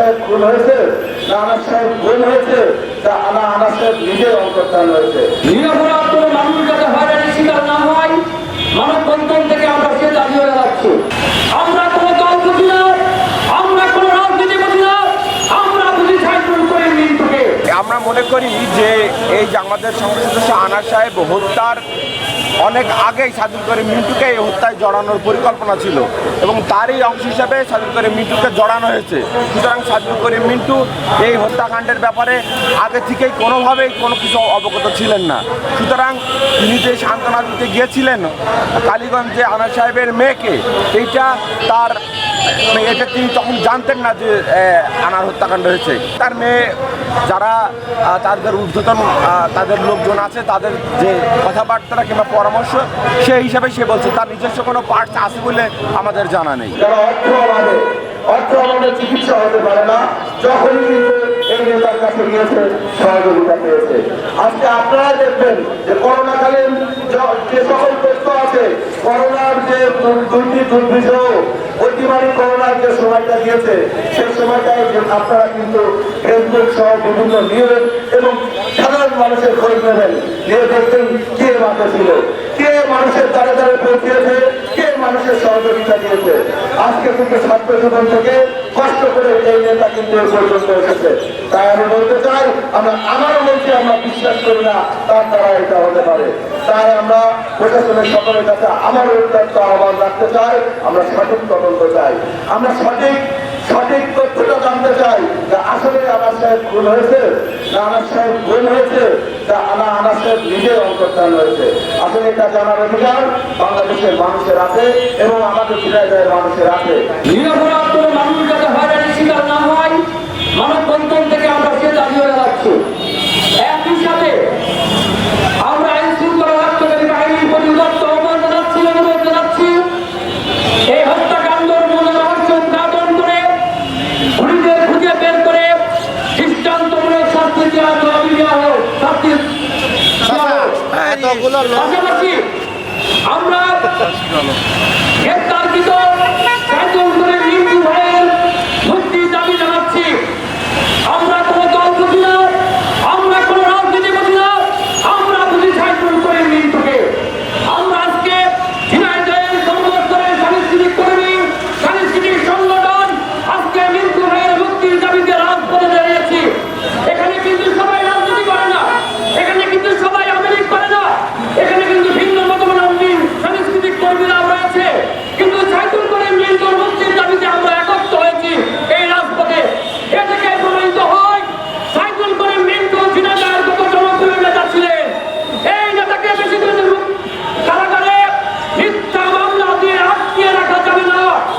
সাহেব খুন হয়েছে, না আনাস সাহেব খুন হয়েছে, না আনাস সাহেব নিজের অন্তর্ধান হয়েছে। নিরপরাধ কোনো মানুষ যাতে হয়রানির শিকার না হয়, মানববন্ধন থেকে আমরা সে দাবি হয়ে যাচ্ছি। আমরা কোনো দল বুঝি না, আমরা কোনো রাজনীতি বুঝি না, আমরা বুঝি সাইকেল করে মিন্টুকে। আমরা মনে করি যে এই যে আমাদের সংসদ সদস্য আনাস সাহেব হত্যার অনেক আগেই সাজিদ করিম মিন্টুকে এই হত্যায় জড়ানোর পরিকল্পনা ছিল এবং তারই অংশ হিসাবে সাজিদ করিম মিন্টুকে জড়ানো হয়েছে। সুতরাং সাজিদ করিম মিন্টু এই হত্যাকাণ্ডের ব্যাপারে আগে থেকেই কোনোভাবেই কোনো কিছু অবগত ছিলেন না। সুতরাং তিনি যে সান্ত্বনা দিতে গিয়েছিলেন কালীগঞ্জে আনাস সাহেবের মেয়েকে, এটা তিনি তখন জানতেন না যে আনার হত্যাকাণ্ড হয়েছে। তার মেয়ে যারা তাদের ঊর্ধ্বতন তাদের লোকজন আছে, তাদের যে কথাবার্তা কিংবা পরামর্শ সেই হিসাবে সে বলছে তার নিজস্ব কোনো পার্টস আছে বলে আমাদের জানা নেই। অর্থ আমাদের চিকিৎসা হতে পারে না, যখনই কিন্তু এই নেতার কাছে গিয়েছে সহযোগিতা পেয়েছে। আজকে আপনারা দেখবেন যে করোনাকালীন যে সকল তথ্য আছে, করোনার যে দুর্বিষহ অতিমারী করোনার যে সময়টা গিয়েছে, সেই সময়টায় আপনারা কিন্তু ফেসবুক সহ বিভিন্ন নিউজ এবং সাধারণ মানুষের খোঁজ নেবেন, নিয়ে দেখবেন কে মাঠে ছিল, কে মানুষের দ্বারে দ্বারে পৌঁছিয়েছে, কে মানুষের সহযোগিতা দিয়েছে। আজকে কিন্তু ছাত্র জীবন থেকে কষ্ট করে এই নেতা কিন্তু পর্যন্ত এসেছে। তাই আমি বলতে চাই, আমারও বলছি আমরা বিশ্বাস করি না তার দ্বারা এটা হতে পারে। তাই আমরা প্রশাসনের সকলের কাছে আমার উদ্যোক্ত আহ্বান রাখতে চাই, আমরা সঠিক তদন্ত চাই, আমরা সঠিক তথ্যটা জানতে চাই যে আসলে আনাস সাহেব খুন হয়েছে, না আনাস সাহেব খুন হয়েছে, না আনাস সাহেব নিজের অন্তর্ধান হয়েছে। আসলে এটা জানার অধিকার বাংলাদেশের মানুষের আছে এবং আমাদের ঝিনাইদহের মানুষের আছে। নিরপরাধ কোনো মানুষ যাতে হয়রানির শিকার না হয়, মানববন্ধন থেকে আমরা সে দাবি হয়ে যাচ্ছি। একই সাথে আমরা আইন শৃঙ্খলা রক্ষাকারী বাহিনীর প্রতি উদাত্ত আহ্বান জানাচ্ছি, অনুরোধ জানাচ্ছি, এই হত্যাকাণ্ডের মূল রহস্য উদ্ঘাটন করে খুঁজে বের করে দৃষ্টান্তমূলক শাস্তি দেওয়া হোক। পাশাপাশি আমরা